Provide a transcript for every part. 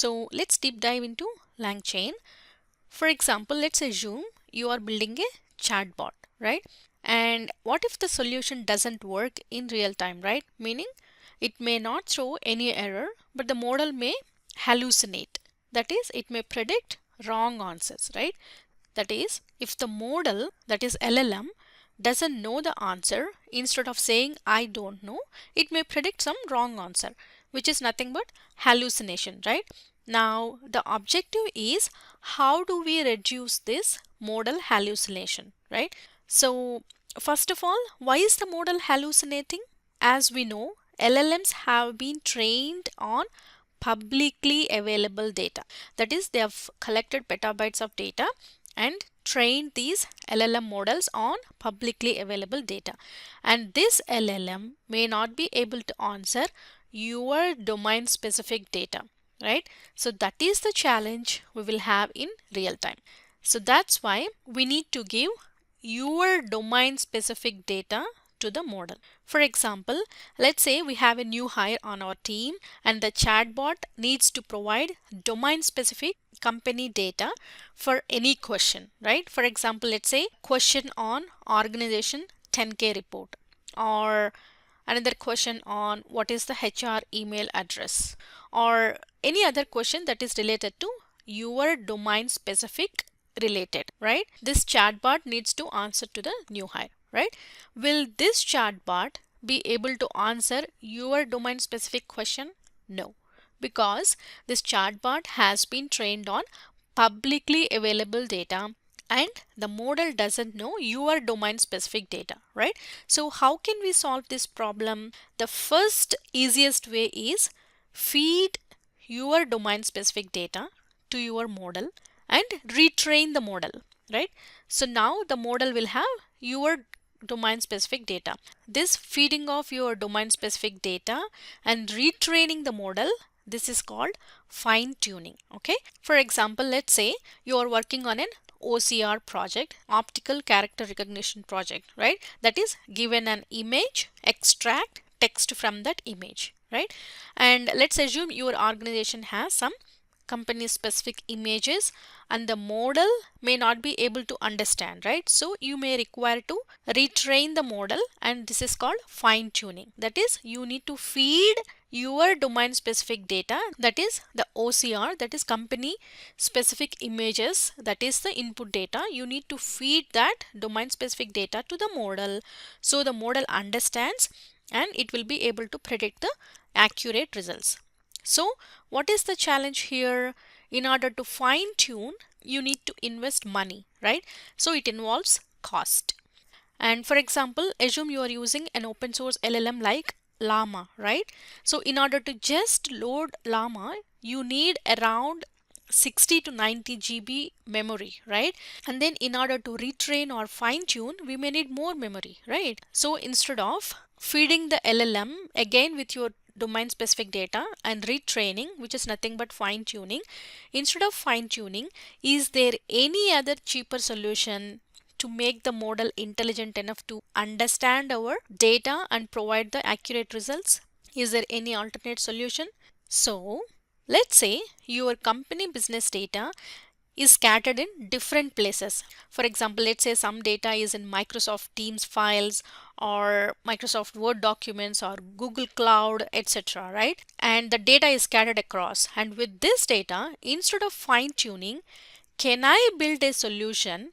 So let's deep dive into LangChain. For example, let's assume you are building a chatbot, right? And what if the solution doesn't work in real time, right? Meaning it may not throw any error, but the model may hallucinate. That is, it may predict wrong answers, right? That is, if the model, that is LLM, doesn't know the answer, instead of saying I don't know, it may predict some wrong answer, which is nothing but hallucination, right? Now the objective is, how do we reduce this model hallucination, right? So first of all, why is the model hallucinating? As we know, LLMs have been trained on publicly available data. That is, they have collected petabytes of data and trained these LLM models on publicly available data. And this LLM may not be able to answer your domain specific data, right? So that is the challenge we will have in real time. So that's why we need to give your domain specific data to the model. For example, let's say we have a new hire on our team and the chatbot needs to provide domain specific company data for any question, right? For example, let's say question on organization 10K report, or another question on what is the HR email address, or any other question that is related to your domain specific related, right? This chatbot needs to answer to the new hire, right? Will this chatbot be able to answer your domain specific question? No, because this chatbot has been trained on publicly available data and the model doesn't know your domain specific data, right? So how can we solve this problem? The first easiest way is feed your domain specific data to your model and retrain the model, right? So now the model will have your domain specific data. This feeding of your domain specific data and retraining the model, this is called fine tuning. Okay, for example, let's say you are working on an OCR project, optical character recognition project, right? That is, given an image, extract text from that image, right? And let's assume your organization has some company specific images and the model may not be able to understand, right? So you may require to retrain the model, and this is called fine tuning. That is, you need to feed your domain specific data, that is the OCR, that is company specific images, that is the input data. You need to feed that domain specific data to the model so the model understands and it will be able to predict the accurate results. So what is the challenge here? In order to fine tune, you need to invest money, right? So it involves cost. And for example, assume you are using an open source LLM like Llama, right? So in order to just load Llama, you need around 60 to 90 GB memory, right? And then in order to retrain or fine tune, we may need more memory, right? So instead of feeding the LLM again with your domain specific data and retraining, which is nothing but fine tuning, instead of fine tuning, is there any other cheaper solution to make the model intelligent enough to understand our data and provide the accurate results? Is there any alternate solution? So let's say your company business data is scattered in different places. For example, let's say some data is in Microsoft Teams files or Microsoft Word documents or Google Cloud, etc., right? And the data is scattered across. And with this data, instead of fine tuning, can I build a solution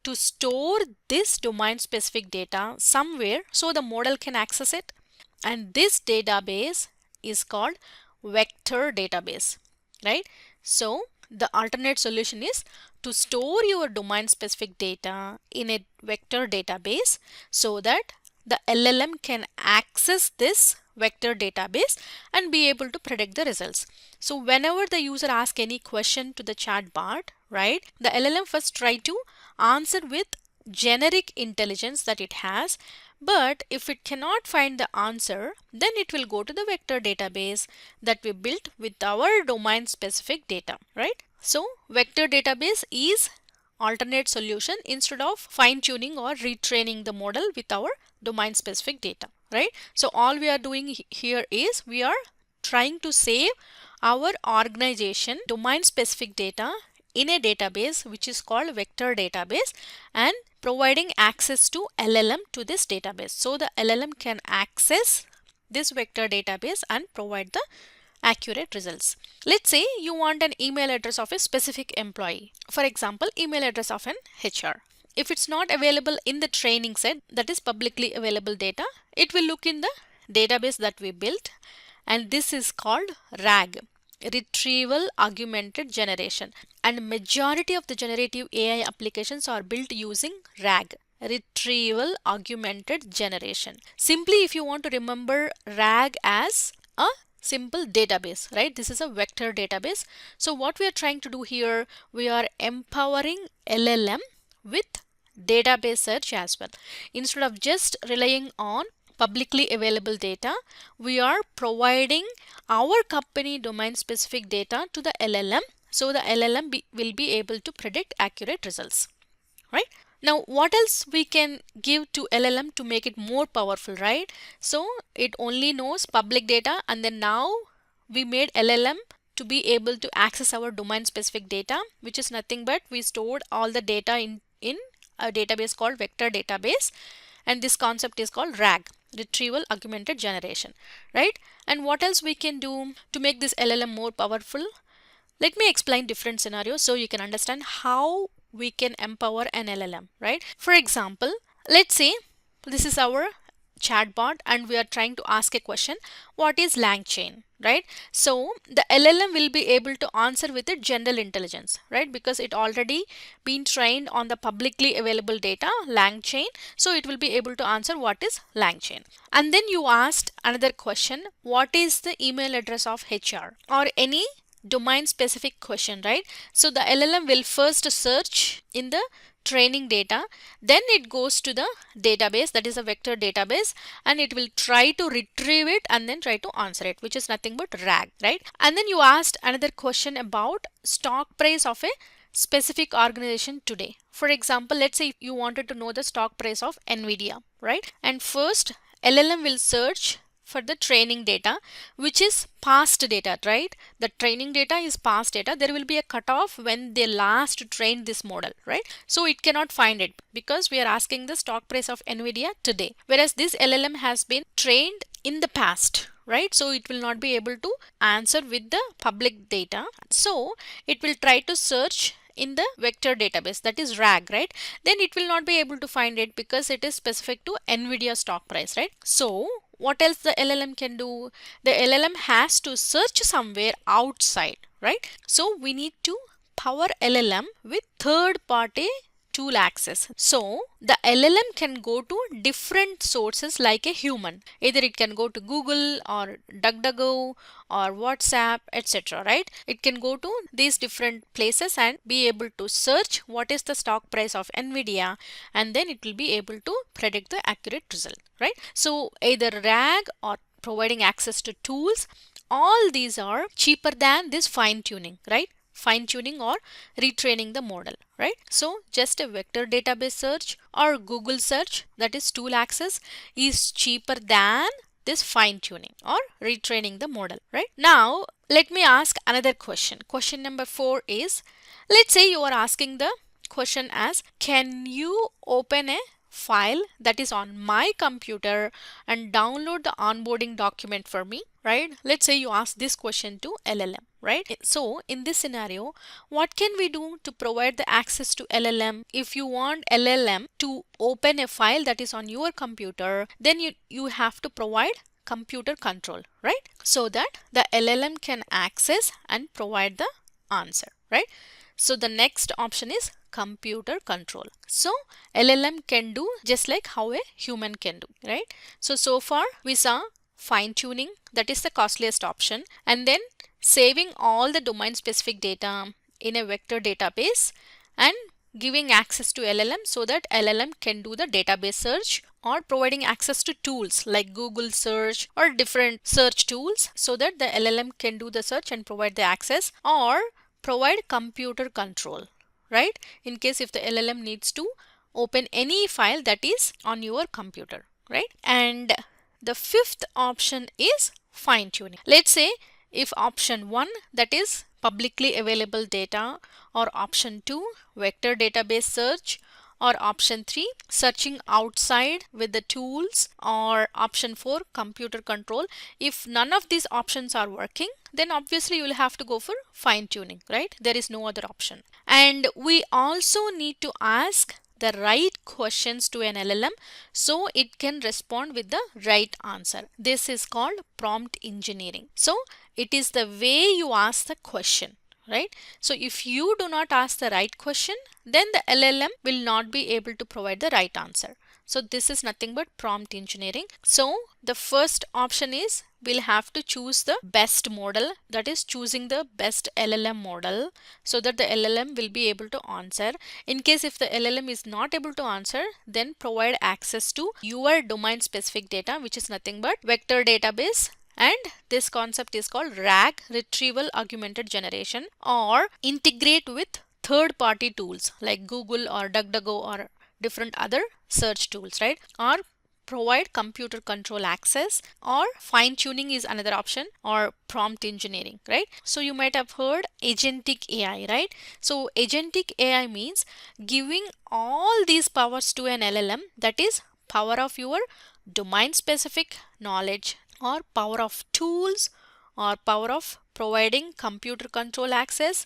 to store this domain specific data somewhere so the model can access it? And this database is called vector database, right? So the alternate solution is to store your domain specific data in a vector database so that the LLM can access this vector database and be able to predict the results. So whenever the user asks any question to the chatbot, right, the LLM first try to answer with generic intelligence that it has, but if it cannot find the answer, then it will go to the vector database that we built with our domain specific data, right? So vector database is alternate solution instead of fine tuning or retraining the model with our domain specific data, right? So all we are doing here is we are trying to save our organization domain specific data in a database which is called vector database and providing access to LLM to this database. So the LLM can access this vector database and provide the accurate results. Let's say you want an email address of a specific employee. For example, email address of an HR. If it's not available in the training set, that is publicly available data, it will look in the database that we built, and this is called RAG, retrieval augmented generation, and majority of the generative AI applications are built using RAG, retrieval augmented generation. Simply, if you want to remember RAG as a simple database, right? This is a vector database. So what we are trying to do here, we are empowering LLM with database search as well. Instead of just relying on publicly available data, we are providing our company domain specific data to the LLM, so the LLM will be able to predict accurate results, right? Now what else we can give to LLM to make it more powerful, right? So it only knows public data, and then now we made LLM to be able to access our domain specific data, which is nothing but we stored all the data in a database called vector database, and this concept is called RAG, retrieval augmented generation, right? And what else we can do to make this LLM more powerful? Let me explain different scenarios so you can understand how we can empower an LLM, right? For example, let's say this is our chatbot and we are trying to ask a question, what is LangChain, right? So the LLM will be able to answer with a general intelligence, right? Because it already been trained on the publicly available data, LangChain. So it will be able to answer what is LangChain. And then you asked another question, what is the email address of HR, or any domain specific question, right? So the LLM will first search in the training data, then it goes to the database, that is a vector database, and it will try to retrieve it and then try to answer it, which is nothing but RAG, right? And then you asked another question about stock price of a specific organization today. For example, let's say you wanted to know the stock price of Nvidia, right? And first LLM will search for the training data, which is past data, right? The training data is past data. There will be a cutoff when they last trained this model, right? So it cannot find it because we are asking the stock price of Nvidia today, whereas this LLM has been trained in the past, right? So it will not be able to answer with the public data. So it will try to search in the vector database, that is RAG, right? Then it will not be able to find it because it is specific to Nvidia stock price, right? So what else the LLM can do? The LLM has to search somewhere outside, right? So we need to power LLM with third party tool access. So the LLM can go to different sources like a human. Either it can go to Google or DuckDuckGo or WhatsApp, etc., right? It can go to these different places and be able to search what is the stock price of Nvidia, and then it will be able to predict the accurate result, right? So either RAG or providing access to tools, all these are cheaper than this fine tuning, right? Fine tuning or retraining the model, right? So just a vector database search or Google search, that is tool access, is cheaper than this fine tuning or retraining the model, right? Now let me ask another question. Question number 4 is, let's say you are asking the question as, can you open a file that is on my computer and download the onboarding document for me, right? Let's say you ask this question to LLM, right? So in this scenario, what can we do to provide the access to LLM? If you want LLM to open a file that is on your computer, then you have to provide computer control, right? So that the LLM can access and provide the answer, right? So the next option is computer control. So LLM can do just like how a human can do, right? So far we saw fine tuning, that is the costliest option, and then saving all the domain specific data in a vector database and giving access to LLM so that LLM can do the database search, or providing access to tools like Google search or different search tools so that the LLM can do the search and provide the access, or provide computer control, right? In case if the LLM needs to open any file that is on your computer, right? And the fifth option is fine tuning. Let's say if option 1, that is publicly available data, or option 2, vector database search, or option 3, searching outside with the tools, or option 4, computer control. If none of these options are working, then obviously you will have to go for fine tuning, right? There is no other option. And we also need to ask the right questions to an LLM so it can respond with the right answer. This is called prompt engineering. So it is the way you ask the question, right? So if you do not ask the right question, then the LLM will not be able to provide the right answer. So this is nothing but prompt engineering. So the first option is we'll have to choose the best model, that is choosing the best LLM model so that the LLM will be able to answer. In case if the LLM is not able to answer, then provide access to your domain specific data, which is nothing but vector database. And this concept is called RAG, retrieval augmented generation, or integrate with third party tools like Google or DuckDuckGo or different other search tools, right? Or provide computer control access, or fine tuning is another option, or prompt engineering, right? So you might have heard agentic AI, right? So agentic AI means giving all these powers to an LLM, that is power of your domain specific knowledge, or power of tools, or power of providing computer control access,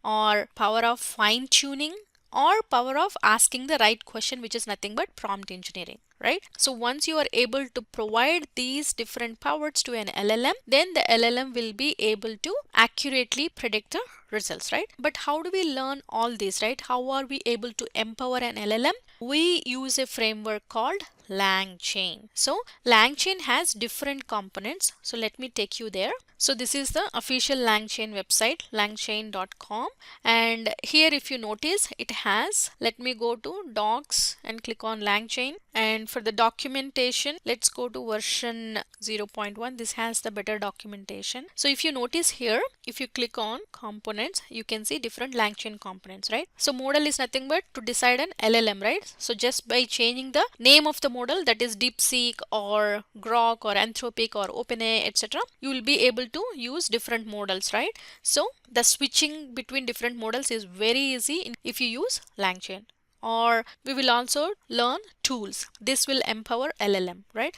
or power of fine tuning, or power of asking the right question, which is nothing but prompt engineering, right? So once you are able to provide these different powers to an LLM, then the LLM will be able to accurately predict the results, right? But how do we learn all this, right? How are we able to empower an LLM? We use a framework called LangChain. So LangChain has different components. So let me take you there. So this is the official LangChain website, langchain.com. And here if you notice, it has, let me go to docs and click on LangChain. And for the documentation, let's go to version 0.1. This has the better documentation. So if you notice here, if you click on components, you can see different LangChain components, right? So model is nothing but to decide an LLM, right? So just by changing the name of the model, that is DeepSeek or Grok or Anthropic or OpenAI, etc., you will be able to use different models, right? So the switching between different models is very easy if you use LangChain. Or we will also learn tools. This will empower LLM, right?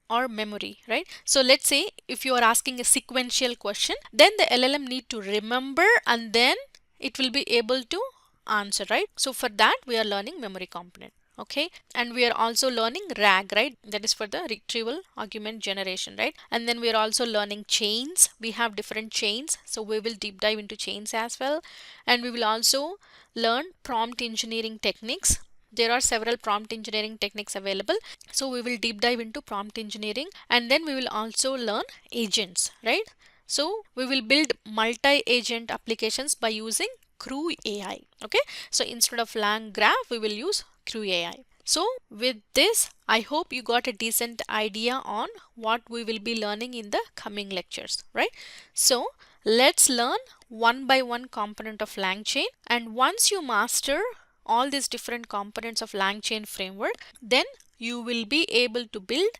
Or memory, right? So let's say if you are asking a sequential question, then the LLM need to remember and then it will be able to answer, right? So for that we are learning memory component. Okay, and we are also learning RAG, right? That is for the retrieval augment generation, right? And then we are also learning chains. We have different chains, so we will deep dive into chains as well. And we will also learn prompt engineering techniques. There are several prompt engineering techniques available, so we will deep dive into prompt engineering. And then we will also learn agents, right? So we will build multi-agent applications by using Crew AI. Okay, so instead of LangGraph, we will use Crew AI. So with this, I hope you got a decent idea on what we will be learning in the coming lectures, right? So let's learn one by one component of LangChain, and once you master all these different components of LangChain framework, then you will be able to build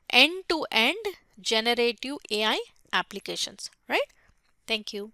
end-to-end generative AI applications, right? Thank you.